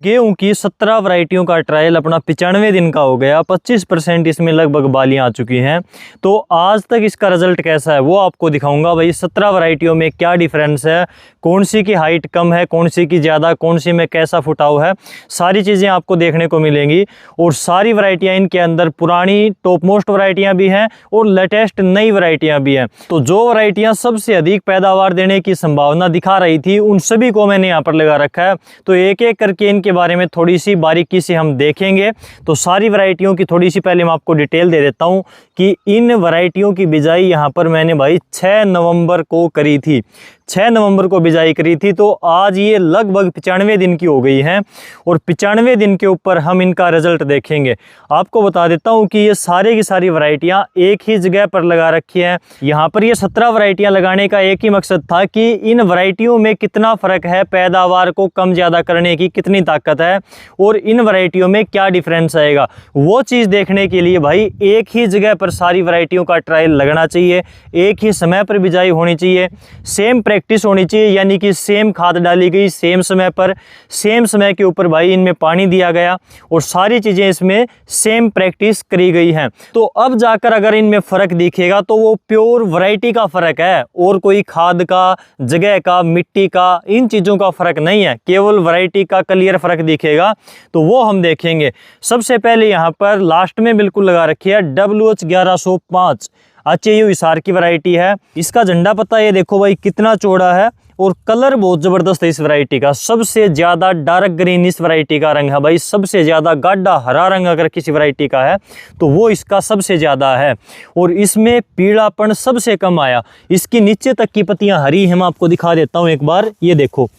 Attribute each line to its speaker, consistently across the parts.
Speaker 1: गेहूं की 17 वैरायटियों का ट्रायल अपना 95 दिन का हो गया। 25% इसमें लगभग बालियां आ चुकी हैं। तो आज तक इसका रिजल्ट कैसा है वो आपको दिखाऊंगा भाई। 17 वैरायटियों में क्या डिफरेंस है, कौन सी की हाइट कम है, कौन सी की ज़्यादा, कौन सी में कैसा फुटाव है, सारी चीज़ें आपको देखने को मिलेंगी। और सारी वैरायटियाँ इनके अंदर पुरानी टॉप मोस्ट वैरायटियाँ भी हैं और लेटेस्ट नई वैरायटियाँ भी हैं। तो जो वैरायटियाँ सबसे अधिक पैदावार देने की संभावना दिखा रही थी उन सभी को मैंने यहाँ पर लगा रखा है। तो एक एक करके इनके बारे में थोड़ी सी बारीकी से हम देखेंगे। तो सारी वैरायटियों की थोड़ी सी पहले मैं आपको डिटेल दे देता हूँ कि इन वैरायटियों की बिजाई यहाँ पर मैंने भाई 6 नवंबर को करी थी। 6 नवंबर को बिजाई करी थी। तो आज ये लगभग 95 दिन की हो गई हैं और 95 दिन के ऊपर हम इनका रिजल्ट देखेंगे। आपको बता देता हूँ कि ये सारे की सारी वैरायटियाँ एक ही जगह पर लगा रखी हैं। यहाँ पर ये 17 वैरायटियाँ लगाने का एक ही मकसद था कि इन वैरायटियों में कितना फ़र्क है, पैदावार को कम ज़्यादा करने की कितनी ताकत है और इन वैरायटियों में क्या डिफरेंस आएगा, वो चीज़ देखने के लिए भाई एक ही जगह पर सारी वैरायटियों का ट्रायल लगना चाहिए। एक ही समय पर बिजाई होनी चाहिए, सेम प्रैक्टिस होनी चाहिए, यानी कि सेम खाद डाली गई सेम समय पर, सेम समय के ऊपर भाई इनमें पानी दिया गया और सारी चीज़ें इसमें सेम प्रैक्टिस करी गई हैं। तो अब जाकर अगर इनमें फ़र्क दिखेगा तो वो प्योर वैरायटी का फ़र्क है और कोई खाद का, जगह का, मिट्टी का, इन चीज़ों का फ़र्क नहीं है। केवल वैरायटी का क्लियर फ़र्क दिखेगा तो वो हम देखेंगे। सबसे पहले यहाँ पर लास्ट में बिल्कुल लगा रखी है WH 1105 HAU हिसार की वैरायटी है। इसका झंडा पत्ता ये देखो भाई कितना चौड़ा है और कलर बहुत ज़बरदस्त है इस वैरायटी का। सबसे ज़्यादा डार्क ग्रीन इस वैरायटी का रंग है भाई। सबसे ज़्यादा गाढ़ा हरा रंग अगर किसी वैरायटी का है तो वो इसका सबसे ज़्यादा है और इसमें पीलापन सबसे कम आया। इसकी नीचे तक की पत्तियां हरी हैं, मैं आपको दिखा देता हूँ एक बार। ये देखो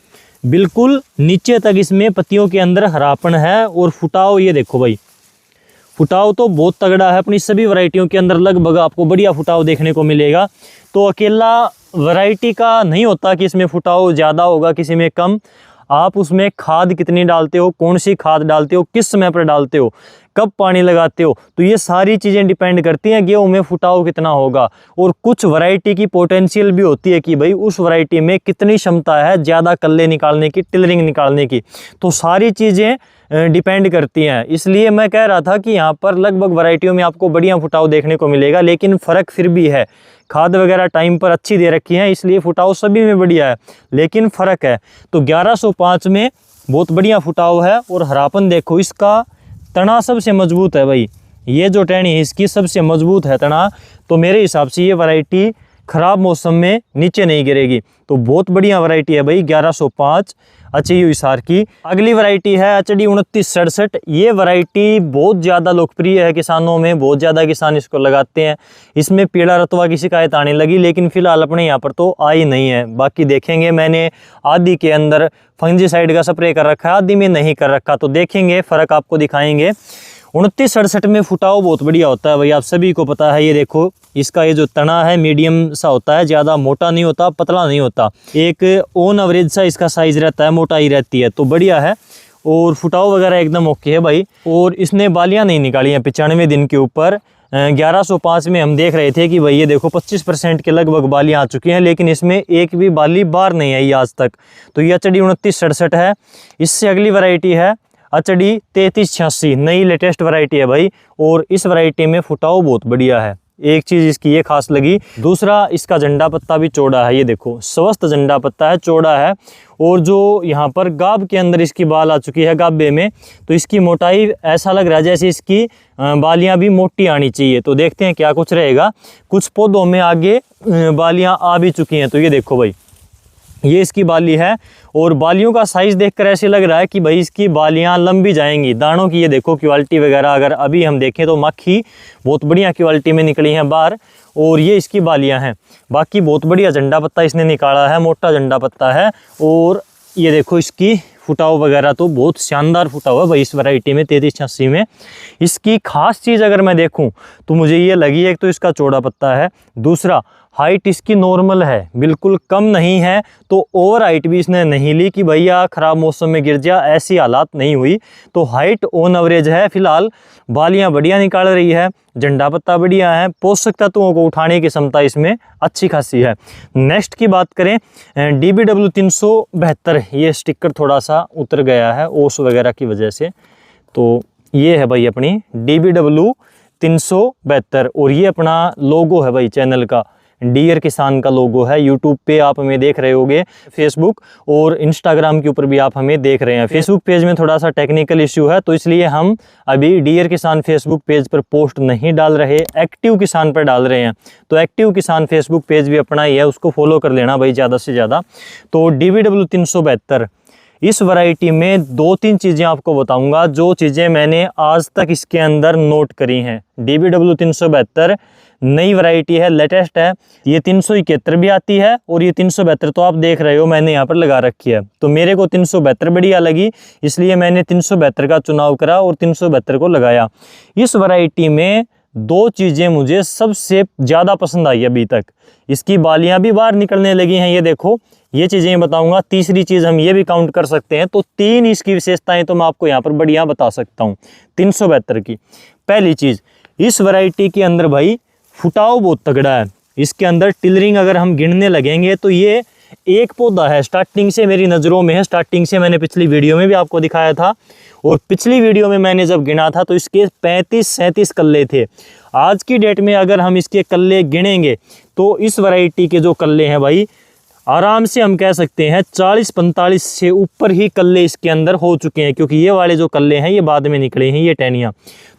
Speaker 1: बिल्कुल नीचे तक इसमें पत्तियों के अंदर हरापन है और फुटाव ये देखो भाई, फुटाव तो बहुत तगड़ा है। अपनी सभी वैरायटियों के अंदर लगभग आपको बढ़िया फुटाव देखने को मिलेगा। तो अकेला वैरायटी का नहीं होता कि इसमें फुटाव ज़्यादा होगा किसी में कम। आप उसमें खाद कितनी डालते हो, कौन सी खाद डालते हो, किस समय पर डालते हो, कब पानी लगाते हो, तो ये सारी चीज़ें डिपेंड करती हैं गेहूं में फुटाव कितना होगा। और कुछ वैरायटी की पोटेंशियल भी होती है कि भाई उस वैरायटी में कितनी क्षमता है ज़्यादा कल्ले निकालने की, टिलरिंग निकालने की। तो सारी चीज़ें डिपेंड करती हैं। इसलिए मैं कह रहा था कि यहाँ पर लगभग वैरायटियों में आपको बढ़िया फुटाव देखने को मिलेगा, लेकिन फ़र्क फिर भी है। खाद वगैरह टाइम पर अच्छी दे रखी है इसलिए फुटाव सभी में बढ़िया है, लेकिन फ़र्क है। तो 1105 में बहुत बढ़िया फुटाव है और हरापन देखो, इसका तना सबसे मजबूत है भाई। ये जो टहनी है इसकी सबसे मजबूत है तना। तो मेरे हिसाब से ये वैरायटी ख़राब मौसम में नीचे नहीं गिरेगी। तो बहुत बढ़िया वैरायटी है भाई 1105 HAU हिसार की। अगली वैरायटी है HD 2967। ये वैरायटी बहुत ज़्यादा लोकप्रिय है किसानों में, बहुत ज़्यादा किसान इसको लगाते हैं। इसमें पीला रतवा की शिकायत आने लगी, लेकिन फिलहाल अपने यहाँ पर तो आई नहीं है। बाकी देखेंगे, मैंने आदि के अंदर फंजीसाइड का स्प्रे कर रखा है, आदि में नहीं कर रखा, तो देखेंगे फ़र्क आपको दिखाएंगे। 2967 में फुटाव बहुत बढ़िया होता है भाई, आप सभी को पता है। ये देखो इसका ये जो तना है मीडियम सा होता है, ज़्यादा मोटा नहीं होता, पतला नहीं होता। एक ऑन एवरेज सा इसका साइज़ रहता है, मोटाई रहती है, तो बढ़िया है। और फुटाव वगैरह एकदम ओके है भाई। और इसने बालियाँ नहीं निकाली हैं 95 दिन के ऊपर। 1105 में हम देख रहे थे कि भाई ये देखो 25% के लगभग बालियाँ आ चुकी हैं, लेकिन इसमें एक भी बाली बाहर नहीं आई आज तक। तो ये HD 2967 है। इससे अगली वैरायटी है HD 3386, नई लेटेस्ट वैरायटी है भाई। और इस वैरायटी में फुटाव बहुत बढ़िया है, एक चीज़ इसकी ये खास लगी। दूसरा, इसका झंडा पत्ता भी चौड़ा है। ये देखो स्वस्थ झंडा पत्ता है, चौड़ा है। और जो यहाँ पर गाब के अंदर इसकी बाल आ चुकी है गाबे में, तो इसकी मोटाई ऐसा लग रहा है जैसे इसकी बालियाँ भी मोटी आनी चाहिए। तो देखते हैं क्या कुछ रहेगा। कुछ पौधों में आगे बालियाँ आ भी चुकी हैं। तो ये देखो भाई, ये इसकी बाली है और बालियों का साइज़ देखकर ऐसे लग रहा है कि भाई इसकी बालियां लंबी जाएंगी। दानों की ये देखो क्वालिटी वगैरह अगर अभी हम देखें तो मक्खी बहुत बढ़िया क्वालिटी में निकली हैं बाहर। और ये इसकी बालियां हैं। बाकी बहुत बढ़िया झंडा पत्ता इसने निकाला है, मोटा झंडा पत्ता है। और ये देखो इसकी फुटाव वगैरह तो बहुत शानदार फुटाव है भाई इस वैरायटी में 3386 में। इसकी खास चीज़ अगर मैं देखूं तो मुझे ये लगी, एक तो इसका चौड़ा पत्ता है, दूसरा हाइट इसकी नॉर्मल है, बिल्कुल कम नहीं है। तो ओवर हाइट भी इसने नहीं ली कि भैया ख़राब मौसम में गिर जा, ऐसी हालात नहीं हुई। तो हाइट ऑन एवरेज है। फिलहाल बालियां बढ़िया निकाल रही है, झंडा पत्ता बढ़िया है, पोषक तत्वों को उठाने की क्षमता इसमें अच्छी खासी है। नेक्स्ट की बात करें DBW 372, ये स्टिकर थोड़ा सा सा उतर गया है ओस वगैरह की वजह से। तो ये है भाई अपनी DBW 372 और ये अपना लोगो है भाई चैनल का, डियर किसान का लोगो है। यूट्यूब पे आप हमें देख रहे होगे, फेसबुक और इंस्टाग्राम के ऊपर भी आप हमें देख रहे हैं। फेसबुक पेज में थोड़ा सा टेक्निकल इश्यू है, तो इसलिए हम अभी डियर किसान फेसबुक पेज पर पोस्ट नहीं डाल रहे, एक्टिव किसान पर डाल रहे हैं। तो एक्टिव किसान फेसबुक पेज भी अपना ही है, उसको फॉलो कर लेना भाई ज़्यादा से ज़्यादा। तो DBW 372 इस वैरायटी में 2-3 चीज़ें आपको बताऊंगा, जो चीज़ें मैंने आज तक इसके अंदर नोट करी हैं। DBW 372 नई वैरायटी है, लेटेस्ट है। ये 371 भी आती है और ये 372 तो आप देख रहे हो मैंने यहाँ पर लगा रखी है। तो मेरे को 372 बढ़िया लगी, इसलिए मैंने 372 का चुनाव करा और 372 को लगाया। इस वैरायटी में 2 चीज़ें मुझे सबसे ज़्यादा पसंद आई अभी तक। इसकी बालियाँ भी बाहर निकलने लगी हैं, ये देखो, ये चीज़ें बताऊंगा। तीसरी चीज़ हम ये भी काउंट कर सकते हैं। तो 3 इसकी विशेषताएं तो मैं आपको यहाँ पर बढ़िया बता सकता हूँ 372 की। पहली चीज़, इस वैरायटी के अंदर भाई फुटाव बहुत तगड़ा है। इसके अंदर टिलरिंग अगर हम गिनने लगेंगे तो ये एक पौधा है, स्टार्टिंग से मेरी नज़रों में है। स्टार्टिंग से मैंने पिछली वीडियो में भी आपको दिखाया था, और पिछली वीडियो में मैंने जब गिना था तो इसके 35-37 कल्ले थे। आज की डेट में अगर हम इसके कल्ले गिनेंगे तो इस वैरायटी के जो कल्ले हैं भाई, आराम से हम कह सकते हैं 40-45 से ऊपर ही कल्ले इसके अंदर हो चुके हैं, क्योंकि ये वाले जो कल्ले हैं ये बाद में निकले हैं, ये टहनियाँ।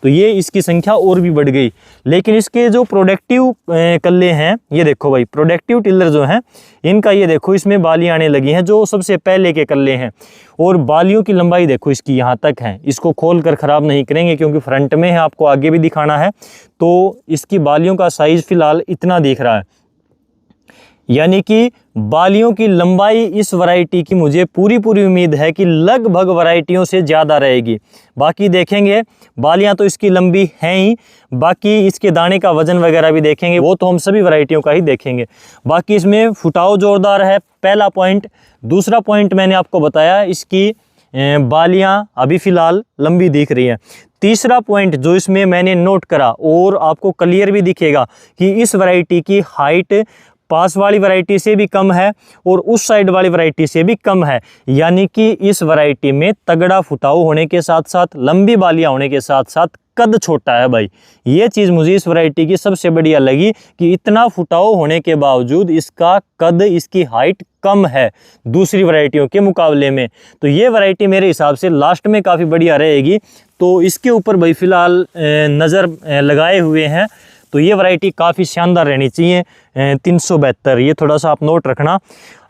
Speaker 1: तो ये इसकी संख्या और भी बढ़ गई। लेकिन इसके जो प्रोडक्टिव कल्ले हैं, ये देखो भाई, प्रोडक्टिव टिलर जो हैं इनका, ये देखो इसमें बालियाँ आने लगी हैं, जो सबसे पहले के कल्ले हैं। और बालियों की लंबाई देखो इसकी यहाँ तक है। इसको खोल कर ख़राब नहीं करेंगे क्योंकि फ्रंट में है, आपको आगे भी दिखाना है। तो इसकी बालियों का साइज़ फ़िलहाल इतना दिख रहा है, यानी कि बालियों की लंबाई इस वैरायटी की मुझे पूरी उम्मीद है कि लगभग वैरायटियों से ज़्यादा रहेगी। बाकी देखेंगे, बालियां तो इसकी लंबी हैं ही, बाकी इसके दाने का वजन वगैरह भी देखेंगे, वो तो हम सभी वैरायटियों का ही देखेंगे। बाकी इसमें फुटाव जोरदार है, पहला पॉइंट। दूसरा पॉइंट मैंने आपको बताया, इसकी बालियां अभी फ़िलहाल लंबी दिख रही हैं। तीसरा पॉइंट जो इसमें मैंने नोट करा और आपको क्लियर भी दिखेगा कि इस वैरायटी की हाइट पास वाली वैरायटी से भी कम है और उस साइड वाली वैरायटी से भी कम है। यानी कि इस वैरायटी में तगड़ा फुटाव होने के साथ साथ, लंबी बालियां होने के साथ साथ कद छोटा है भाई। ये चीज़ मुझे इस वैरायटी की सबसे बढ़िया लगी कि इतना फुटाव होने के बावजूद इसका कद, इसकी हाइट कम है दूसरी वैरायटियों के मुकाबले में। तो ये वैरायटी मेरे हिसाब से लास्ट में काफ़ी बढ़िया रहेगी। तो इसके ऊपर भाई फ़िलहाल नज़र लगाए हुए हैं। तो ये वैरायटी काफ़ी शानदार रहनी चाहिए 372, ये थोड़ा सा आप नोट रखना।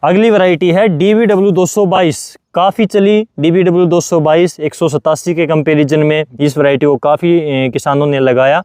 Speaker 1: अगली वैरायटी है DBW 222, काफ़ी चली DBW 222। 187 के कंपैरिजन में इस वैरायटी को काफ़ी किसानों ने लगाया।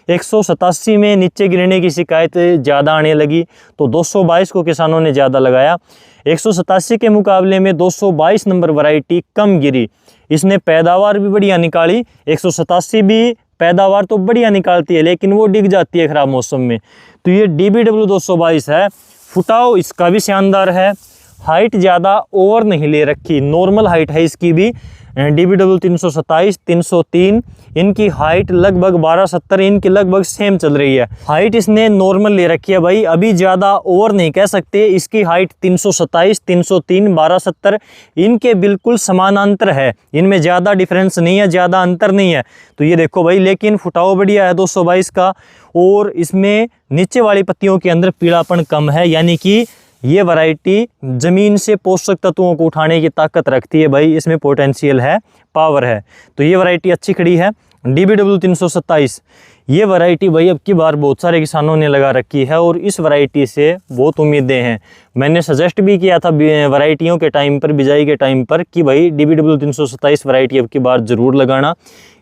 Speaker 1: 187 में नीचे गिरने की शिकायत ज़्यादा आने लगी, तो 222 को किसानों ने ज़्यादा लगाया। 187 के मुकाबले में 222 नंबर वैरायटी कम गिरी। इसने पैदावार भी बढ़िया निकाली। 187 भी पैदावार तो बढ़िया निकालती है, लेकिन वो डिग जाती है ख़राब मौसम में। तो ये DBW 222 है। फुटाव इसका भी शानदार है, हाइट ज़्यादा ओवर नहीं ले रखी, नॉर्मल हाइट है इसकी भी। DBW 327, 303 इनकी हाइट लगभग 12-17, इनकी लगभग सेम चल रही है। हाइट इसने नॉर्मल ले रखी है भाई, अभी ज़्यादा ओवर नहीं कह सकते। इसकी हाइट 327, 303, 12-17 इनके बिल्कुल समानांतर है, इनमें ज़्यादा डिफरेंस नहीं है, ज़्यादा अंतर नहीं है। तो ये देखो भाई, लेकिन फुटाव बढ़िया है 222 का, और इसमें नीचे वाली पत्तियों के अंदर पीलापन कम है। यानी कि ये वैरायटी ज़मीन से पोषक तत्वों को उठाने की ताकत रखती है भाई, इसमें पोटेंशियल है, पावर है। तो ये वैरायटी अच्छी खड़ी है DBW 327। ये वैरायटी भाई अब की बार बहुत सारे किसानों ने लगा रखी है और इस वैरायटी से बहुत उम्मीदें हैं। मैंने सजेस्ट भी किया था वैरायटियों के टाइम पर, बिजाई के टाइम पर, कि भाई DBW 327 वैरायटी अब की बार ज़रूर लगाना।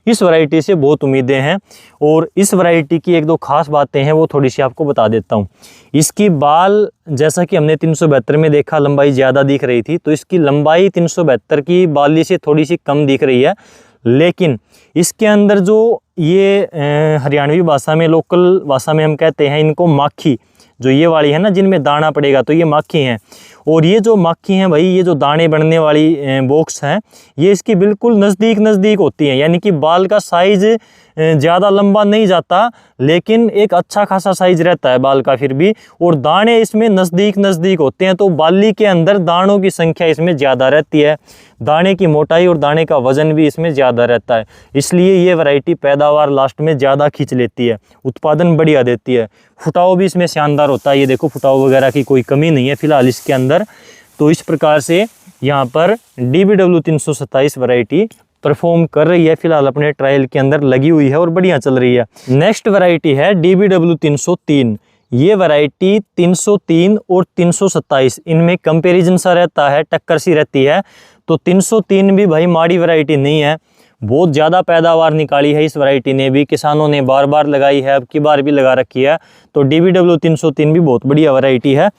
Speaker 1: इस वैरायटी से बहुत उम्मीदें हैं। और इस वैरायटी की 1-2 खास बातें हैं, वो थोड़ी सी आपको बता देता हूँ। इसकी बाल, जैसा कि हमने 372 में देखा, लंबाई ज़्यादा दिख रही थी, तो इसकी लंबाई 372 की बाली से थोड़ी सी कम दिख रही है। लेकिन इसके अंदर जो ये हरियाणवी भाषा में, लोकल भाषा में हम कहते हैं इनको माखी, जो ये वाली है ना जिनमें दाना पड़ेगा, तो ये माखी हैं। और ये जो माखी हैं भाई, ये जो दाने बनने वाली बॉक्स हैं, ये इसकी बिल्कुल नज़दीक होती हैं। यानी कि बाल का साइज़ ज़्यादा लंबा नहीं जाता, लेकिन एक अच्छा खासा साइज रहता है बाल का फिर भी। और दाने इसमें नज़दीक नज़दीक होते हैं, तो बाली के अंदर दानों की संख्या इसमें ज़्यादा रहती है, दाने की मोटाई और दाने का वजन भी इसमें ज़्यादा रहता है। इसलिए ये वैरायटी पैदावार लास्ट में ज़्यादा खींच लेती है, उत्पादन बढ़िया देती है। फुटाव भी इसमें शानदार होता है, ये देखो फुटाव वगैरह की कोई कमी नहीं है फिलहाल इसके अंदर। तो इस प्रकार से यहाँ पर DBW 327 वैरायटी परफॉर्म कर रही है, फिलहाल अपने ट्रायल के अंदर लगी हुई है और बढ़िया चल रही है। नेक्स्ट वैरायटी है DBW 303। ये वैरायटी 303 और 327 इनमें कंपैरिजन सा रहता है, टक्कर सी रहती है। तो 303 भी भाई माड़ी वैरायटी नहीं है, बहुत ज़्यादा पैदावार निकाली है इस वैरायटी ने भी, किसानों ने बार बार लगाई है, अब की बार भी लगा रखी है। तो DBW 303 भी बहुत बढ़िया वैरायटी है।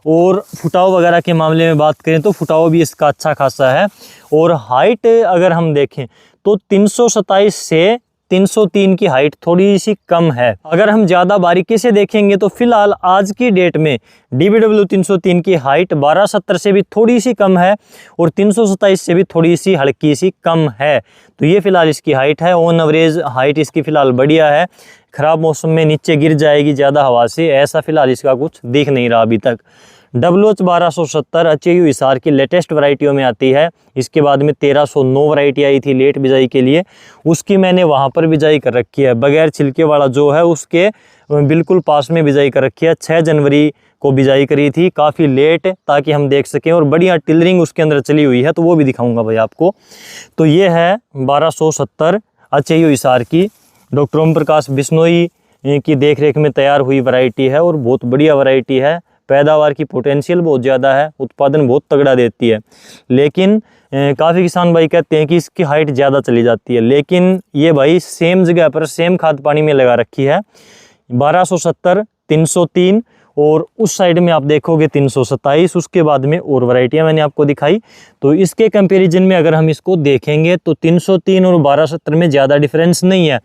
Speaker 1: और फुटाव वगैरह के मामले में बात करें तो फुटाव भी इसका अच्छा खासा है। और हाइट अगर हम देखें तो 327 से 303 की हाइट थोड़ी सी कम है। अगर हम ज़्यादा बारीकी से देखेंगे तो फिलहाल आज की डेट में DBW 303 की हाइट 1270 से भी थोड़ी सी कम है और 327 से भी थोड़ी सी हल्की सी कम है। तो ये फिलहाल इसकी हाइट है। ऑन एवरेज हाइट इसकी फिलहाल बढ़िया है, ख़राब मौसम में नीचे गिर जाएगी ज़्यादा हवा से, ऐसा फिलहाल इसका कुछ दिख नहीं रहा अभी तक। WH 1270 HAU हिसार की लेटेस्ट वैरायटियों में आती है। इसके बाद में 1309 वैरायटी आई थी लेट बिजाई के लिए, उसकी मैंने वहाँ पर बिजाई कर रखी है। बगैर छिलके वाला जो है उसके बिल्कुल पास में बिजाई कर रखी है। 6 जनवरी को बिजाई करी थी, काफ़ी लेट, ताकि हम देख सकें। और बढ़िया टिलरिंग उसके अंदर चली हुई है, तो वो भी दिखाऊंगा भाई आपको। तो ये है 1270 HAU हिसार की, डॉक्टर ओम प्रकाश बिश्नोई की देखरेख में तैयार हुई वैरायटी है और बहुत बढ़िया वैरायटी है। पैदावार की पोटेंशियल बहुत ज़्यादा है, उत्पादन बहुत तगड़ा देती है। लेकिन काफ़ी किसान भाई कहते हैं कि इसकी हाइट ज़्यादा चली जाती है, लेकिन ये भाई सेम जगह पर सेम खाद पानी में लगा रखी है। 1270, 303 और उस साइड में आप देखोगे 327, उसके बाद में और वैरायटियाँ मैंने आपको दिखाई। तो इसके कंपैरिजन में अगर हम इसको देखेंगे तो 303 और 1270 में ज़्यादा डिफरेंस नहीं है,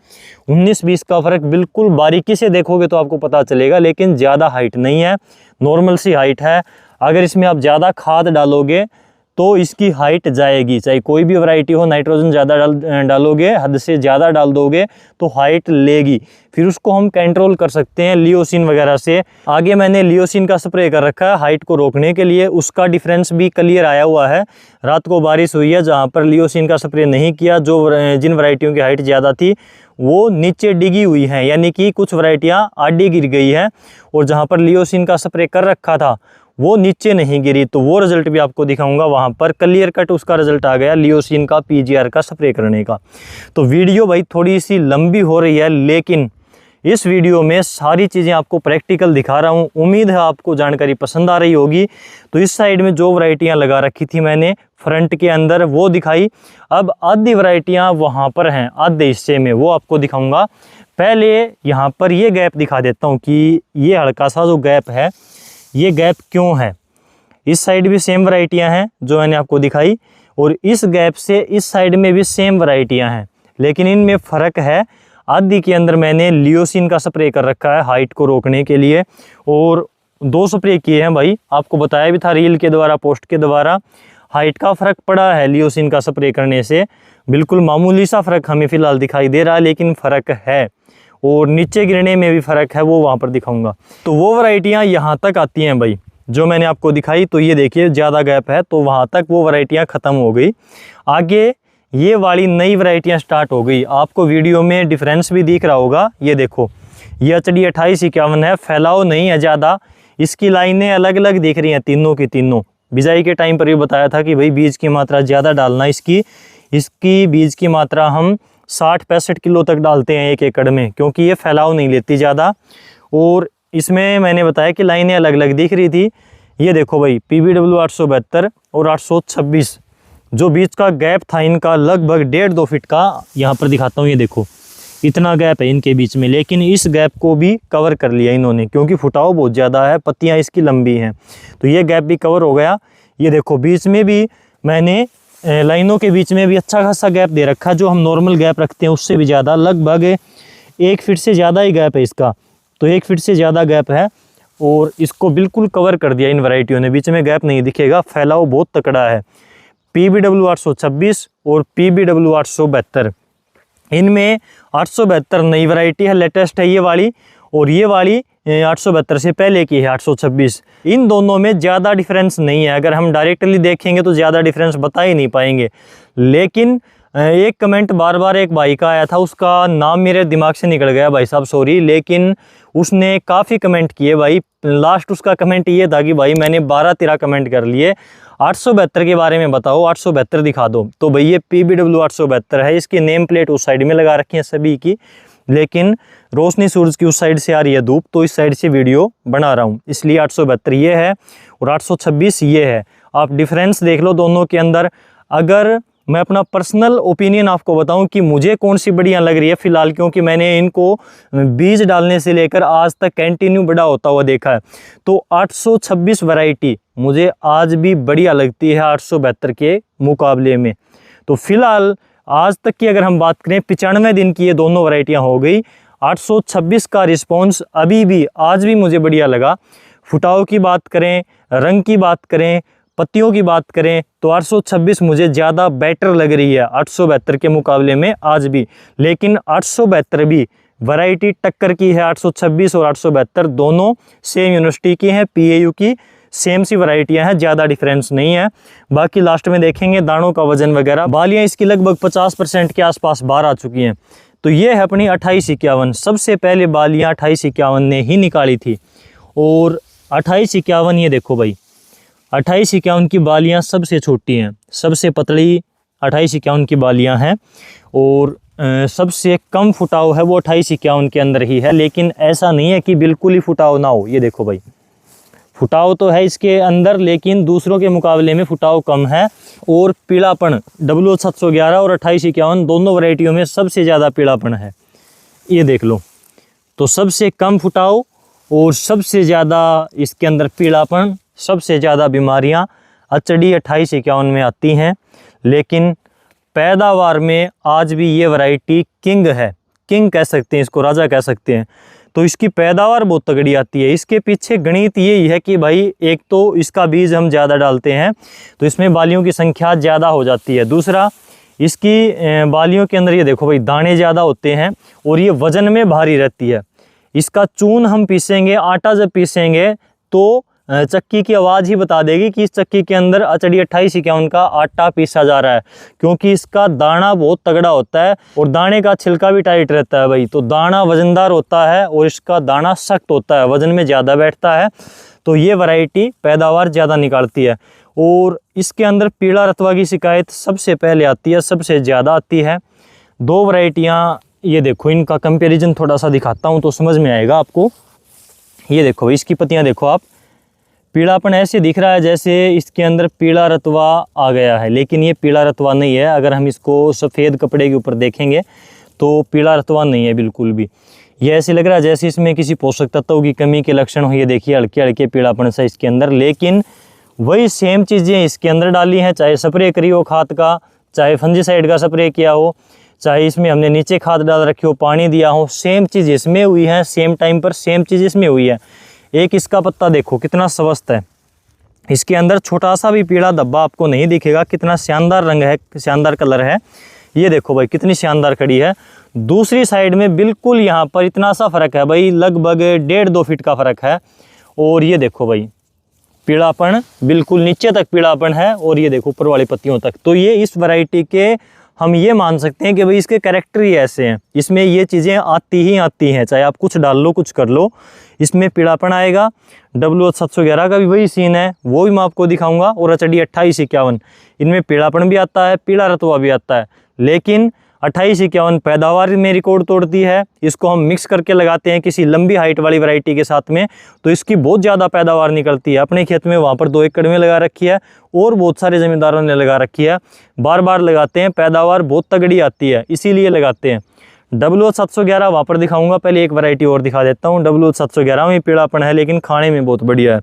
Speaker 1: 19-20 का फ़र्क बिल्कुल बारीकी से देखोगे तो आपको पता चलेगा, लेकिन ज़्यादा हाइट नहीं है, नॉर्मल सी हाइट है। अगर इसमें आप ज़्यादा खाद डालोगे तो इसकी हाइट जाएगी, चाहे कोई भी वैरायटी हो। नाइट्रोजन ज़्यादा डालोगे, हद से ज़्यादा डाल दोगे तो हाइट लेगी, फिर उसको हम कंट्रोल कर सकते हैं लियोसिन वगैरह से। आगे मैंने लियोसिन का स्प्रे कर रखा है हाइट को रोकने के लिए, उसका डिफरेंस भी क्लियर आया हुआ है। रात को बारिश हुई है, जहाँ पर लियोसिन का स्प्रे नहीं किया, जिन वैरायटियों की हाइट ज़्यादा थी वो नीचे डिगी हुई हैं, यानी कि कुछ वैरायटियाँ आडी गिर गई हैं, और जहाँ पर लियोसिन का स्प्रे कर रखा था वो नीचे नहीं गिरी। तो वो रिजल्ट भी आपको दिखाऊंगा, वहाँ पर क्लियर कट उसका रिजल्ट आ गया लियोसिन का PGR का स्प्रे करने का। तो वीडियो भाई थोड़ी सी लंबी हो रही है, लेकिन इस वीडियो में सारी चीज़ें आपको प्रैक्टिकल दिखा रहा हूँ। उम्मीद है आपको जानकारी पसंद आ रही होगी। तो इस साइड में जो वैरायटियाँ लगा रखी थी मैंने फ्रंट के अंदर वो दिखाई। अब आधी वैरायटियाँ वहाँ पर हैं, आधे हिस्से में, वो आपको दिखाऊंगा। पहले यहाँ पर ये गैप दिखा देता हूँ कि ये हल्का सा जो गैप है, ये गैप क्यों है। इस साइड भी सेम वैरायटियां हैं जो मैंने आपको दिखाई, और इस गैप से इस साइड में भी सेम वैरायटियां हैं, लेकिन इनमें फ़र्क है। आधी के अंदर मैंने लियोसिन का स्प्रे कर रखा है हाइट को रोकने के लिए, और 2 स्प्रे किए हैं भाई, आपको बताया भी था रील के द्वारा, पोस्ट के द्वारा। हाइट का फ़र्क पड़ा है लियोसिन का स्प्रे करने से, बिल्कुल मामूली सा फ़र्क हमें फ़िलहाल दिखाई दे रहा है, लेकिन फ़र्क है। और नीचे गिरने में भी फ़र्क है, वो वहाँ पर दिखाऊंगा। तो वो वैरायटियाँ यहाँ तक आती हैं भाई जो मैंने आपको दिखाई। तो ये देखिए ज़्यादा गैप है, तो वहाँ तक वो वैरायटियाँ ख़त्म हो गई। आगे ये वाली नई वैरायटियाँ स्टार्ट हो गई। आपको वीडियो में डिफरेंस भी दिख रहा होगा, ये देखो, ये HD 2851 है, फैलाव नहीं है ज़्यादा, इसकी लाइनें अलग अलग दिख रही हैं तीनों की तीनों। बिजाई के टाइम पर भी बताया था कि भाई बीज की मात्रा ज़्यादा डालना, इसकी बीज की मात्रा हम 60-65 किलो तक डालते हैं 1 एकड़ में, क्योंकि ये फैलाव नहीं लेती ज़्यादा। और इसमें मैंने बताया कि लाइनें अलग अलग दिख रही थी। ये देखो भाई PBW 872 और 826 जो बीच का गैप था इनका लगभग 1.5-2 फीट का, यहाँ पर दिखाता हूँ, ये देखो इतना गैप है इनके बीच में, लेकिन इस गैप को भी कवर कर लिया इन्होंने, क्योंकि फुटाव बहुत ज़्यादा है, पत्तियाँ इसकी लंबी हैं, तो ये गैप भी कवर हो गया। ये देखो बीच में भी मैंने लाइनों के बीच में भी अच्छा खासा गैप दे रखा, जो हम नॉर्मल गैप रखते हैं उससे भी ज़्यादा, लगभग 1 फीट से ज़्यादा ही गैप है इसका। तो 1 फीट से ज़्यादा गैप है, और इसको बिल्कुल कवर कर दिया इन वैरायटियों ने, बीच में गैप नहीं दिखेगा, फैलाव बहुत तकड़ा है। PBW 826 और PBW 872 इनमें 872 नई वैरायटी है, लेटेस्ट है ये वाली, और ये वाली 872 से पहले की है 826। इन दोनों में ज़्यादा डिफरेंस नहीं है, अगर हम डायरेक्टली देखेंगे तो ज़्यादा डिफरेंस बता ही नहीं पाएंगे। लेकिन एक कमेंट बार बार एक भाई का आया था, उसका नाम मेरे दिमाग से निकल गया भाई साहब, सॉरी, लेकिन उसने काफ़ी कमेंट किए भाई। लास्ट उसका कमेंट ये था कि भाई मैंने 12-13 कमेंट कर लिए, 872 के बारे में बताओ, 872 दिखा दो। तो भाई ये PBW 872 है, इसकी नेम प्लेट उस साइड में लगा रखी है सभी की, लेकिन रोशनी सूरज की उस साइड से आ रही है धूप, तो इस साइड से वीडियो बना रहा हूँ, इसलिए 872 ये है और 826 ये है। आप डिफरेंस देख लो दोनों के अंदर। अगर मैं अपना पर्सनल ओपिनियन आपको बताऊं कि मुझे कौन सी बढ़िया लग रही है फ़िलहाल, क्योंकि मैंने इनको बीज डालने से लेकर आज तक कंटिन्यू बड़ा होता हुआ देखा है, तो 826 वैरायटी मुझे आज भी बढ़िया लगती है 872 के मुकाबले में। तो फिलहाल आज तक की अगर हम बात करें, 95 दिन की ये दोनों वैरायटियाँ हो गई, 826 का रिस्पॉन्स अभी भी आज भी मुझे बढ़िया लगा। फुटाव की बात करें, रंग की बात करें, पत्तियों की बात करें, तो 826 मुझे ज़्यादा बेटर लग रही है 872 के मुकाबले में आज भी। लेकिन 872 भी वैरायटी टक्कर की है, 826 और 872 दोनों सेम यूनिवर्सिटी की हैं, PAU की सेम सी वैरायटियां हैं, ज़्यादा डिफरेंस नहीं है। बाकी लास्ट में देखेंगे दानों का वजन वगैरह। बालियां इसकी लगभग 50% के आसपास बाहर आ चुकी हैं। तो ये है अपनी 2851। सबसे पहले बालियां 2851 ने ही निकाली थी, और 2851 ये देखो भाई, 2851 की बालियां सबसे छोटी हैं, सबसे पतली 2851 की बालियां हैं, और सबसे कम फुटाव है वो 2851 के अंदर ही है। लेकिन ऐसा नहीं है कि बिल्कुल ही फुटाव ना हो, ये देखो भाई, फुटाव तो है इसके अंदर, लेकिन दूसरों के मुकाबले में फुटाव कम है। और पीलापन W711 और 2851 दोनों वैरायटियों में सबसे ज़्यादा पीलापन है, ये देख लो। तो सबसे कम फुटाव और सबसे ज़्यादा इसके अंदर पीलापन, सबसे ज़्यादा बीमारियां अचड़ी 2851 में आती हैं। लेकिन पैदावार में आज भी ये वैरायटी किंग है, किंग कह सकते हैं इसको, राजा कह सकते हैं। तो इसकी पैदावार बहुत तगड़ी आती है। इसके पीछे गणित यही है कि भाई एक तो इसका बीज हम ज़्यादा डालते हैं तो इसमें बालियों की संख्या ज़्यादा हो जाती है। दूसरा, इसकी बालियों के अंदर ये देखो भाई दाने ज़्यादा होते हैं और ये वज़न में भारी रहती है। इसका चून हम पीसेंगे, आटा जब पीसेंगे तो चक्की की आवाज़ ही बता देगी कि इस चक्की के अंदर अचड़ी 2851 का आटा पीसा जा रहा है, क्योंकि इसका दाना बहुत तगड़ा होता है और दाने का छिलका भी टाइट रहता है भाई। तो दाना वज़नदार होता है और इसका दाना सख्त होता है, वज़न में ज़्यादा बैठता है। तो ये वैरायटी पैदावार ज़्यादा निकालती है। और इसके अंदर पीला रतवा की शिकायत सबसे पहले आती है, सबसे ज़्यादा आती है। दो वैरायटियाँ ये देखो, इनका कंपैरिजन थोड़ा सा दिखाता हूँ तो समझ में आएगा आपको। ये देखो इसकी पत्तियाँ देखो आप, पीलापन ऐसे दिख रहा है जैसे इसके अंदर पीला रतवा आ गया है, लेकिन ये पीला रतवा नहीं है। अगर हम इसको सफ़ेद कपड़े के ऊपर देखेंगे तो पीला रतवा नहीं है बिल्कुल भी। ये ऐसे लग रहा है जैसे इसमें किसी पोषक तत्वों की कमी के लक्षण हो। ये देखिए हल्के हल्के पीलापन सा इसके अंदर, लेकिन वही सेम चीज़ें इसके अंदर डाली हैं, चाहे स्प्रे करी हो खाद का, चाहे फंजीसाइड का स्प्रे किया हो, चाहे इसमें हमने नीचे खाद डाल रखी हो, पानी दिया हो, सेम चीज़ इसमें हुई है, सेम टाइम पर सेम चीज़ इसमें हुई है। एक इसका पत्ता देखो कितना स्वस्थ है, इसके अंदर छोटा सा भी पीला धब्बा आपको नहीं दिखेगा। कितना शानदार रंग है, शानदार कलर है। ये देखो भाई कितनी शानदार कड़ी है। दूसरी साइड में बिल्कुल यहाँ पर इतना सा फ़र्क है भाई, लगभग 1.5-2 फीट का फ़र्क है। और ये देखो भाई पीलापन बिल्कुल नीचे तक पीलापन है, और ये देखो ऊपर वाली पत्तियों तक। तो ये इस वैरायटी के हम ये मान सकते हैं कि भाई इसके कैरेक्टर ही ऐसे हैं, इसमें ये चीज़ें आती ही आती हैं, चाहे आप कुछ डाल लो कुछ कर लो, इसमें पीलापन आएगा। W711 का भी वही सीन है, वो भी मैं आपको दिखाऊंगा। और अचड़ी 2851 इनमें पीलापन भी आता है, पीला रतवा भी आता है। लेकिन 2851 पैदावार में रिकॉर्ड तोड़ती है। इसको हम मिक्स करके लगाते हैं किसी लंबी हाइट वाली वैरायटी के साथ में, तो इसकी बहुत ज़्यादा पैदावार निकलती है। अपने खेत में वहाँ पर 2 एकड़ में लगा रखी है और बहुत सारे ज़मींदारों ने लगा रखी है, बार बार लगाते हैं, पैदावार बहुत तगड़ी आती है, इसीलिए लगाते हैं। W711 वहाँ पर दिखाऊंगा, पहले एक वैरायटी और दिखा देता हूँ। W711 में पीलापन है लेकिन खाने में बहुत बढ़िया है।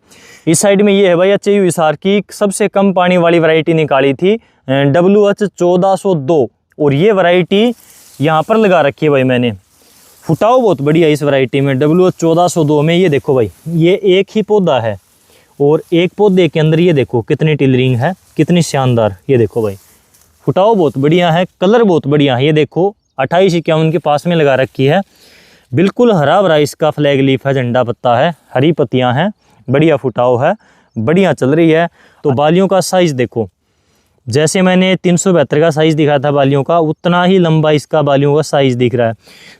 Speaker 1: इस साइड में ये है भाई HU हिसार की सबसे कम पानी वाली वैरायटी निकाली थी WH1402, और ये वैरायटी यहाँ पर लगा रखी है भाई मैंने। फुटाव बहुत बढ़िया है इस वैरायटी में WH1402 में। ये देखो भाई ये एक ही पौधा है और एक पौधे के अंदर ये देखो कितनी टिलरिंग है, कितनी शानदार। ये देखो भाई फुटाव बहुत बढ़िया है, कलर बहुत बढ़िया है। ये देखो 2851 के पास में लगा रखी है। बिल्कुल हरा भरा इसका फ्लैग लीफ है, झंडा पत्ता है, हरी पत्तियां हैं, बढ़िया फुटाव है, बढ़िया चल रही है। तो बालियों का साइज़ देखो, जैसे मैंने 372 का साइज़ दिखाया था बालियों का, उतना ही लंबा इसका बालियों का साइज़ दिख रहा है।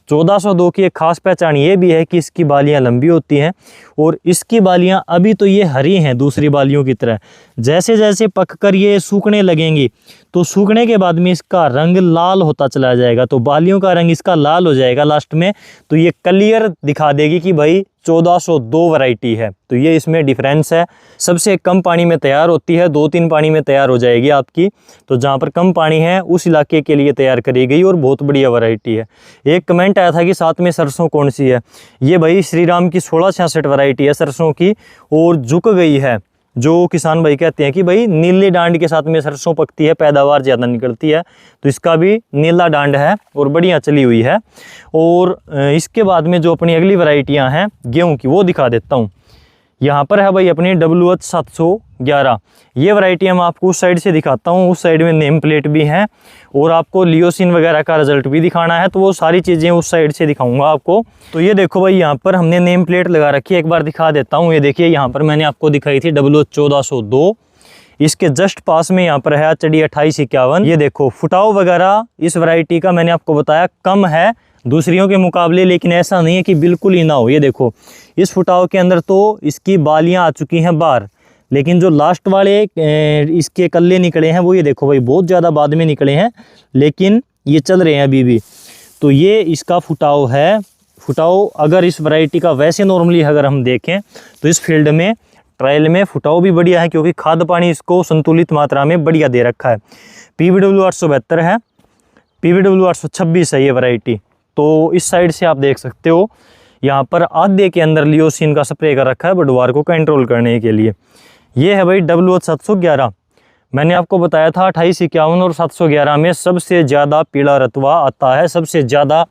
Speaker 1: 1402 की एक खास पहचान ये भी है कि इसकी बालियां लंबी होती हैं और इसकी बालियां अभी तो ये हरी हैं दूसरी बालियों की तरह, जैसे जैसे पक कर ये सूखने लगेंगी तो सूखने के बाद में इसका रंग लाल होता चला जाएगा। तो बालियों का रंग इसका लाल हो जाएगा लास्ट में, तो ये क्लियर दिखा देगी कि भाई 1402 वैरायटी है। तो ये इसमें डिफरेंस है। सबसे कम पानी में तैयार होती है, 2-3 पानी में तैयार हो जाएगी आपकी। तो जहाँ पर कम पानी है उस इलाके के लिए तैयार करी गई और बहुत बढ़िया वैरायटी है। एक कमेंट आया था कि साथ में सरसों कौन सी है, ये भाई श्री राम की 1666 वैरायटी है सरसों की, और झुक गई है। जो किसान भाई कहते हैं कि भाई नीले डांड के साथ में सरसों पकती है, पैदावार ज़्यादा निकलती है, तो इसका भी नीला डांड है और बढ़िया चली हुई है। और इसके बाद में जो अपनी अगली वैरायटियां हैं गेहूं की वो दिखा देता हूं। यहाँ पर है भाई अपनी WH 711। ये वैरायटी मैं आपको उस साइड से दिखाता हूँ, उस साइड में नेम प्लेट भी हैं और आपको लियोसिन वगैरह का रिजल्ट भी दिखाना है, तो वो सारी चीज़ें उस साइड से दिखाऊंगा आपको। तो ये देखो भाई, यहाँ पर हमने नेम प्लेट लगा रखी है, एक बार दिखा देता हूँ। ये देखिए, यहाँ पर मैंने आपको दिखाई थी WH 1402, इसके जस्ट पास में यहाँ पर है चढ़ी 2851। ये देखो फुटाव वगैरह इस वैरायटी का मैंने आपको बताया कम है दूसरियों के मुकाबले, लेकिन ऐसा नहीं है कि बिल्कुल ही ना हो। ये देखो इस फुटाव के अंदर तो इसकी बालियां आ चुकी हैं बाहर, लेकिन जो लास्ट वाले इसके कल्ले निकले हैं वो ये देखो भाई बहुत ज़्यादा बाद में निकले हैं, लेकिन ये चल रहे हैं अभी भी। तो ये इसका फुटाव है। फुटाव अगर इस वैरायटी का वैसे नॉर्मली अगर हम देखें तो इस फील्ड में ट्रायल में फुटाव भी बढ़िया है, क्योंकि खाद पानी इसको संतुलित मात्रा में बढ़िया दे रखा है। PVW 872 है, PVW 826 है ये वैरायटी। तो इस साइड से आप देख सकते हो यहाँ पर आधे के अंदर लियोसिन का स्प्रे कर रखा है बडवार को कंट्रोल करने के लिए। ये है भाई WH 711। मैंने आपको बताया था 2851 और 711 में सबसे ज़्यादा पीला रतवा आता है, सबसे ज़्यादा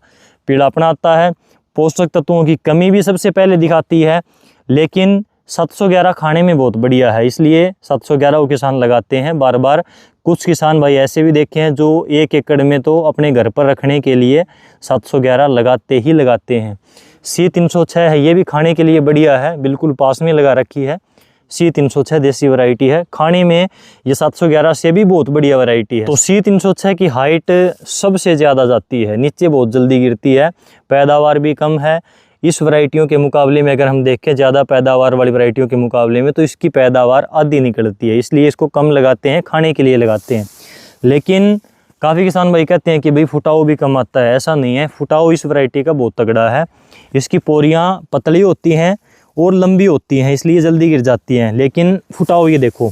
Speaker 1: पीलापन आता है, पोषक तत्वों की कमी भी सबसे पहले दिखाती है, लेकिन 711 खाने में बहुत बढ़िया है, इसलिए 711 वो किसान लगाते हैं बार बार। कुछ किसान भाई ऐसे भी देखे हैं जो 1 एकड़ में तो अपने घर पर रखने के लिए 711 लगाते ही लगाते हैं। C306 है, ये भी खाने के लिए बढ़िया है, बिल्कुल पास में लगा रखी है। C306 देसी वैरायटी है, खाने में ये 711 से भी बहुत बढ़िया वैरायटी है। तो C306 की हाइट सबसे ज़्यादा जाती है, नीचे बहुत जल्दी गिरती है, पैदावार भी कम है। इस वैरायटियों के मुकाबले में अगर हम देखें ज़्यादा पैदावार वाली वैरायटियों के मुकाबले में, तो इसकी पैदावार आधी निकलती है, इसलिए इसको कम लगाते हैं, खाने के लिए लगाते हैं। लेकिन काफ़ी किसान भाई कहते हैं कि भाई फुटाव भी कम आता है, ऐसा नहीं है। फुटाव इस वैरायटी का बहुत तगड़ा है, इसकी पोरियाँ पतली होती हैं और लंबी होती हैं, इसलिए जल्दी गिर जाती हैं। लेकिन फुटाव ये देखो,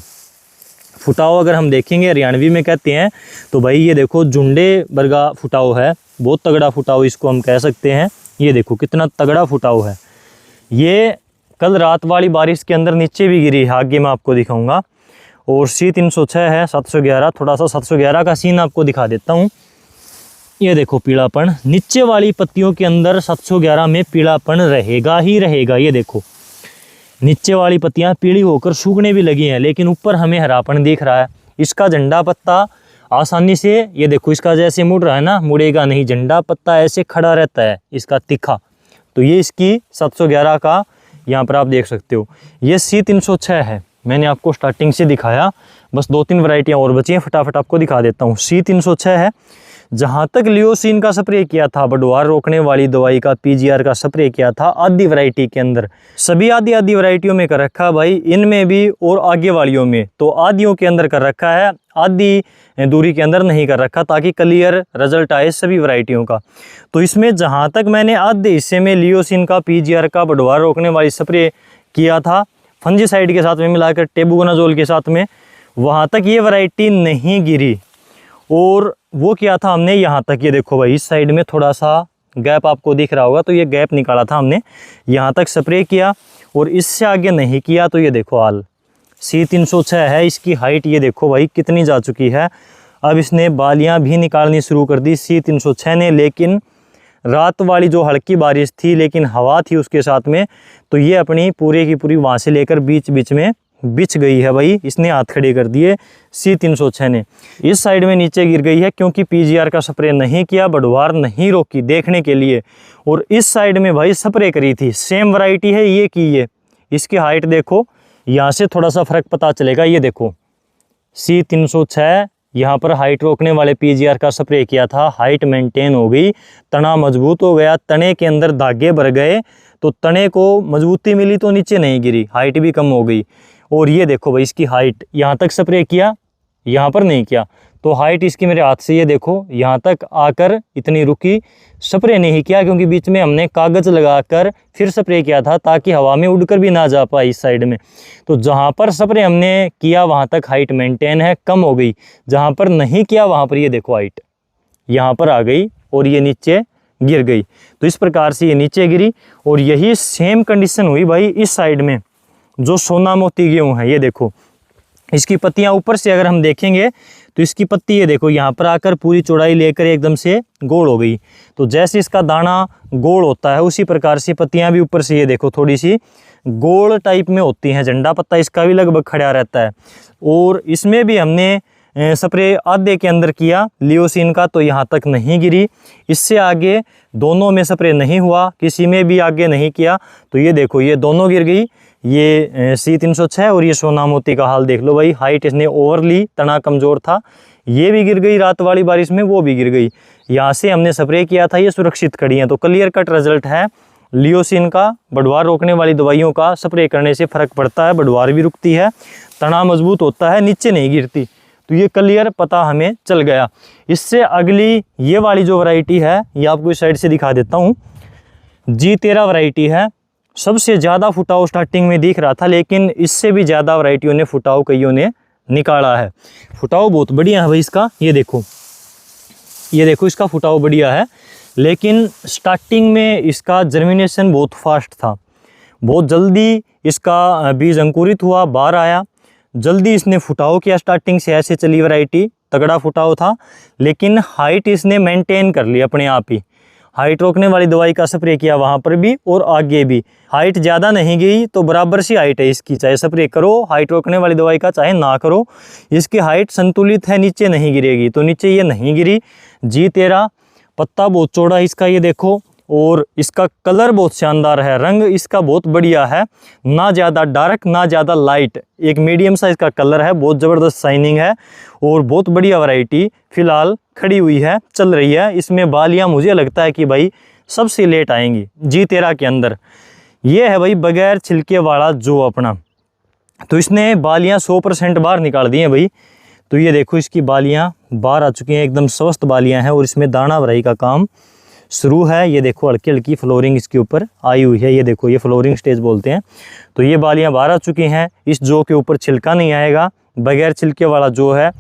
Speaker 1: फुटाव अगर हम देखेंगे हरियाणवी में कहते हैं तो भाई ये देखो झुंडे वर्गा फुटाव है, बहुत तगड़ा फुटाव इसको हम कह सकते हैं। ये देखो कितना तगड़ा फुटाव है। ये कल रात वाली बारिश के अंदर नीचे भी गिरी है, आगे मैं आपको दिखाऊंगा। और C306 है 711, थोड़ा सा 711 का सीन आपको दिखा देता हूँ। ये देखो पीलापन नीचे वाली पत्तियों के अंदर 711 में पीलापन रहेगा ही रहेगा। ये देखो नीचे वाली पत्तियाँ पीली होकर सूखने भी लगी हैं, लेकिन ऊपर हमें हरापन दिख रहा है। इसका झंडा पत्ता आसानी से, ये देखो इसका जैसे मुड़ रहा है ना, मुड़ेगा नहीं, झंडा पत्ता ऐसे खड़ा रहता है इसका तीखा। तो ये इसकी 711 का यहाँ पर आप देख सकते हो। ये C306 है, मैंने आपको स्टार्टिंग से दिखाया, बस 2-3 वैरायटियाँ और बची हैं, फटाफट आपको दिखा देता हूँ। C306 है, जहाँ तक लियोसिन का स्प्रे किया था, बडवार रोकने वाली दवाई का PGR का स्प्रे किया था आधी वैरायटी के अंदर, सभी आधी आधी वैरायटियों में कर रखा है भाई, इनमें भी और आगे वालियों में। तो आधियों के अंदर कर रखा है, आधी दूरी के अंदर नहीं कर रखा, ताकि क्लियर रिजल्ट आए सभी वैरायटियों का। तो इसमें जहाँ तक मैंने आधे हिस्से में लियोसिन का PGR का बडवार रोकने वाली स्प्रे किया था फंजीसाइड के साथ में मिलाकर, टेबुकोनाजोल के साथ में, वहाँ तक ये वैरायटी नहीं गिरी। और वो किया था हमने यहाँ तक, ये देखो भाई इस साइड में थोड़ा सा गैप आपको दिख रहा होगा, तो ये गैप निकाला था हमने, यहाँ तक स्प्रे किया और इससे आगे नहीं किया। तो ये देखो हाल C306 है, इसकी हाइट ये देखो भाई कितनी जा चुकी है। अब इसने बालियाँ भी निकालनी शुरू कर दी C306 ने, लेकिन रात वाली जो हल्की बारिश थी, लेकिन हवा थी उसके साथ में, तो ये अपनी पूरी की पूरी वहाँ से लेकर बीच बीच में बिछ गई है भाई, इसने हाथ खड़े कर दिए C306 ने। इस साइड में नीचे गिर गई है क्योंकि PGR का स्प्रे नहीं किया, बढ़वार नहीं रोकी देखने के लिए। और इस साइड में भाई स्प्रे करी थी, सेम वैरायटी है ये की ये। इसकी हाइट देखो, यहाँ से थोड़ा सा फर्क पता चलेगा। ये देखो C306, यहाँ पर हाइट रोकने वाले PGR का स्प्रे किया था, हाइट मेंटेन हो गई, तना मजबूत हो गया, तने के अंदर धागे भर गए तो तने को मजबूती मिली तो नीचे नहीं गिरी, हाइट भी कम हो गई। और ये देखो भाई इसकी हाइट, यहाँ तक स्प्रे किया, यहाँ पर नहीं किया, तो हाइट इसकी मेरे हाथ से ये देखो यहाँ तक आकर इतनी रुकी। स्प्रे नहीं किया क्योंकि बीच में हमने कागज़ लगाकर फिर स्प्रे किया था ताकि हवा में उड़कर भी ना जा पाए इस साइड में। तो जहाँ पर स्प्रे हमने किया वहाँ तक हाइट मेंटेन है, कम हो गई। जहाँ पर नहीं किया वहाँ पर ये देखो हाइट यहाँ पर आ गई और ये नीचे गिर गई। तो इस प्रकार से ये नीचे गिरी। और यही सेम कंडीशन हुई भाई इस साइड में जो सोना मोती गेहूँ है। ये देखो इसकी पत्तियां ऊपर से अगर हम देखेंगे तो इसकी पत्ती ये देखो यहाँ पर आकर पूरी चौड़ाई लेकर एकदम से गोल हो गई। तो जैसे इसका दाना गोल होता है उसी प्रकार से पत्तियां भी ऊपर से ये देखो थोड़ी सी गोल टाइप में होती हैं। झंडा पत्ता इसका भी लगभग खड़ा रहता है। और इसमें भी हमने स्प्रे आधे के अंदर किया लियोसिन का, तो यहाँ तक नहीं गिरी। इससे आगे दोनों में स्प्रे नहीं हुआ, किसी में भी आगे नहीं किया। तो ये देखो ये दोनों गिर गई, ये C306 और ये सोना मोती का हाल देख लो भाई। हाइट इसने ओवर ली, तना कमज़ोर था, ये भी गिर गई रात वाली बारिश में, वो भी गिर गई। यहाँ से हमने स्प्रे किया था, ये सुरक्षित खड़ी हैं। तो क्लियर कट रिजल्ट है लियोसिन का, बढ़वार रोकने वाली दवाइयों का स्प्रे करने से फ़र्क पड़ता है, बढ़वार भी रुकती है, तना मजबूत होता है, नीचे नहीं गिरती। तो ये क्लियर पता हमें चल गया। इससे अगली ये वाली जो वैरायटी है ये आपको इस साइड से दिखा देता हूँ। G13 वैरायटी है, सबसे ज़्यादा फुटाव स्टार्टिंग में दिख रहा था, लेकिन इससे भी ज़्यादा वैरायटियों ने फुटाव कईयों ने निकाला है। फुटाव बहुत बढ़िया है भाई इसका, ये देखो इसका फुटाव बढ़िया है। लेकिन स्टार्टिंग में इसका जर्मिनेशन बहुत फास्ट था, बहुत जल्दी इसका बीज अंकुरित हुआ, बाहर आया, जल्दी इसने फुटाव किया। स्टार्टिंग से ऐसे चली वैरायटी, तगड़ा फुटाव था, लेकिन हाइट इसने मेंटेन कर ली अपने आप ही। हाइट रोकने वाली दवाई का स्प्रे किया वहाँ पर भी और आगे भी, हाइट ज़्यादा नहीं गई तो बराबर सी हाइट है इसकी, चाहे स्प्रे करो हाइट रोकने वाली दवाई का चाहे ना करो, इसकी हाइट संतुलित है, नीचे नहीं गिरेगी। तो नीचे ये नहीं गिरी। G13 पत्ता बहुत चौड़ा इसका, ये देखो, और इसका कलर बहुत शानदार है, रंग इसका बहुत बढ़िया है, ना ज़्यादा डार्क ना ज़्यादा लाइट, एक मीडियम साइज का कलर है, बहुत ज़बरदस्त शाइनिंग है और बहुत बढ़िया वैरायटी फिलहाल खड़ी हुई है, चल रही है। इसमें बालियाँ मुझे लगता है कि भाई सबसे लेट आएंगी G13 के अंदर। ये है भाई बगैर छिलके वाला जो अपना, तो इसने बालियाँ 100% बाहर निकाल दी हैं भाई। तो ये देखो इसकी बालियाँ बाहर आ चुकी हैं, एकदम स्वस्थ बालियाँ हैं और इसमें दाना भराई का काम शुरू है। ये देखो हल्की हल्की फ्लोरिंग इसके ऊपर आई हुई है, ये देखो ये फ्लोरिंग स्टेज बोलते हैं। तो ये बालियाँ बाहर आ चुकी हैं। इस जो के ऊपर छिलका नहीं आएगा, बगैर छिलके वाला जो है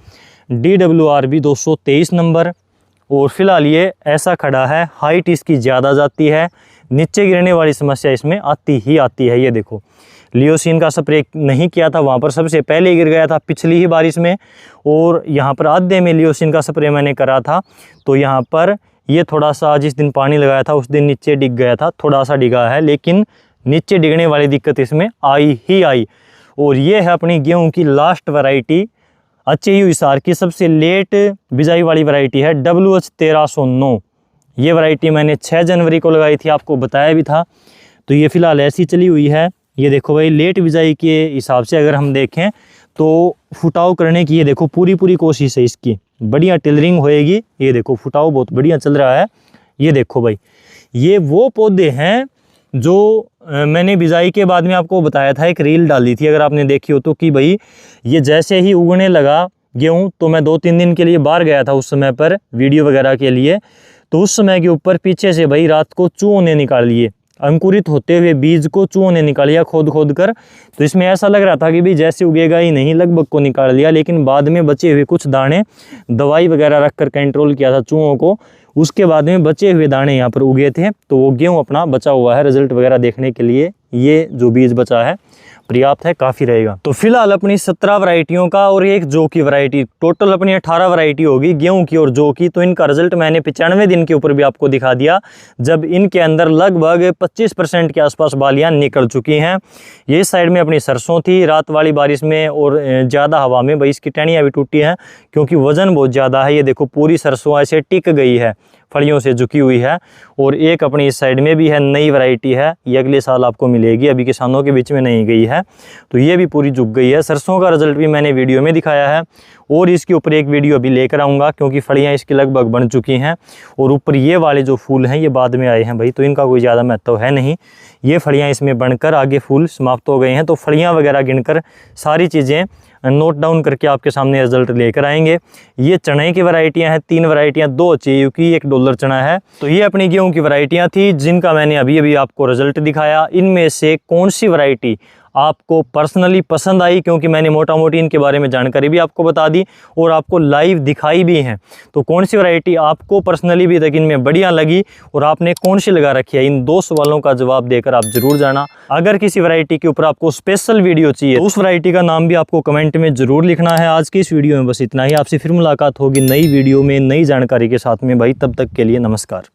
Speaker 1: DWRB 223 नंबर। और फिलहाल ये ऐसा खड़ा है, हाइट इसकी ज़्यादा जाती है, नीचे गिरने वाली समस्या इसमें आती ही आती है। ये देखो लियोसिन का स्प्रे नहीं किया था, वहाँ पर सबसे पहले गिर गया था पिछली ही बारिश में, और यहाँ पर आधे में लियोसिन का स्प्रे मैंने करा था। तो यहाँ पर ये थोड़ा सा जिस दिन पानी लगाया था उस दिन नीचे डिग गया था, थोड़ा सा डिगा है, लेकिन नीचे डिगने वाली दिक्कत इसमें आई ही आई। और ये है अपनी गेहूं की लास्ट वैरायटी, HU हिसार की सबसे लेट बिजाई वाली वैरायटी है WH 1309। ये वैरायटी मैंने 6 जनवरी को लगाई थी, आपको बताया भी था। तो ये फिलहाल ऐसी चली हुई है। ये देखो भाई लेट बिजाई के हिसाब से अगर हम देखें तो फुटाव करने की ये देखो पूरी कोशिश है इसकी, बढ़िया टिलरिंग होएगी। ये देखो फुटाव बहुत बढ़िया चल रहा है। ये देखो भाई ये वो पौधे हैं जो मैंने बिजाई के बाद में आपको बताया था, एक रील डाली थी अगर आपने देखी हो तो, कि भाई ये जैसे ही उगने लगा गेहूँ, तो मैं 2-3 दिन के लिए बाहर गया था उस समय पर वीडियो वगैरह के लिए। तो उस समय के ऊपर पीछे से भाई रात को चूहों ने निकाल लिए, अंकुरित होते हुए बीज को चूहों ने निकाल लिया खोद कर। तो इसमें ऐसा लग रहा था कि भाई जैसे उगेगा ही नहीं, लगभग को निकाल लिया। लेकिन बाद में बचे हुए कुछ दाने दवाई वगैरह रख कर कंट्रोल किया था चूहों को, उसके बाद में बचे हुए दाने यहाँ पर उगे थे। तो वो गेहूँ अपना बचा हुआ है, रिजल्ट वगैरह देखने के लिए ये जो बीज बचा है पर्याप्त है, काफ़ी रहेगा। तो फिलहाल अपनी 17 वैरायटियों का और एक जौ की वैरायटी, टोटल अपनी 18 वैरायटी होगी गेहूं की और जौ की। तो इनका रिजल्ट मैंने 95 दिन के ऊपर भी आपको दिखा दिया, जब इनके अंदर लगभग 25% के आसपास बालियां निकल चुकी हैं। ये साइड में अपनी सरसों थी, रात वाली बारिश में और ज़्यादा हवा में भाई इसकी टहनियाँ भी टूटी हैं, क्योंकि वज़न बहुत ज़्यादा है। ये देखो पूरी सरसों ऐसे टिक गई है, फलियों से झुकी हुई है। और एक अपनी इस साइड में भी है, नई वैरायटी है, ये अगले साल आपको मिलेगी, अभी किसानों के बीच में नहीं गई है। तो ये भी पूरी झुक गई है। सरसों का रिजल्ट भी मैंने वीडियो में दिखाया है और इसके ऊपर एक वीडियो अभी लेकर आऊँगा, क्योंकि फलियाँ इसकी लगभग बन चुकी हैं। और ऊपर ये वाले जो फूल हैं ये बाद में आए हैं भाई, तो इनका कोई ज़्यादा महत्व है नहीं। ये फलियाँ इसमें बनकर आगे फूल समाप्त हो गए हैं। तो फलियाँ वगैरह गिनकर सारी चीज़ें नोट डाउन करके आपके सामने रिजल्ट लेकर आएंगे। ये चने की वैरायटियां हैं, 3 वैरायटियां, 2 चाहिए की, एक डॉलर चना है। तो ये अपनी गेहूं की वैरायटियां थी जिनका मैंने अभी अभी आपको रिजल्ट दिखाया। इनमें से कौन सी वैरायटी आपको पर्सनली पसंद आई, क्योंकि मैंने मोटा मोटी इनके बारे में जानकारी भी आपको बता दी और आपको लाइव दिखाई भी है। तो कौन सी वैरायटी आपको पर्सनली भी तक इनमें बढ़िया लगी और आपने कौन सी लगा रखी है, इन 2 सवालों का जवाब देकर आप जरूर जाना। अगर किसी वैरायटी के ऊपर आपको स्पेशल वीडियो चाहिए तो उस वैरायटी का नाम भी आपको कमेंट में जरूर लिखना है। आज की इस वीडियो में बस इतना ही। आपसे फिर मुलाकात होगी नई वीडियो में नई जानकारी के साथ में भाई, तब तक के लिए नमस्कार।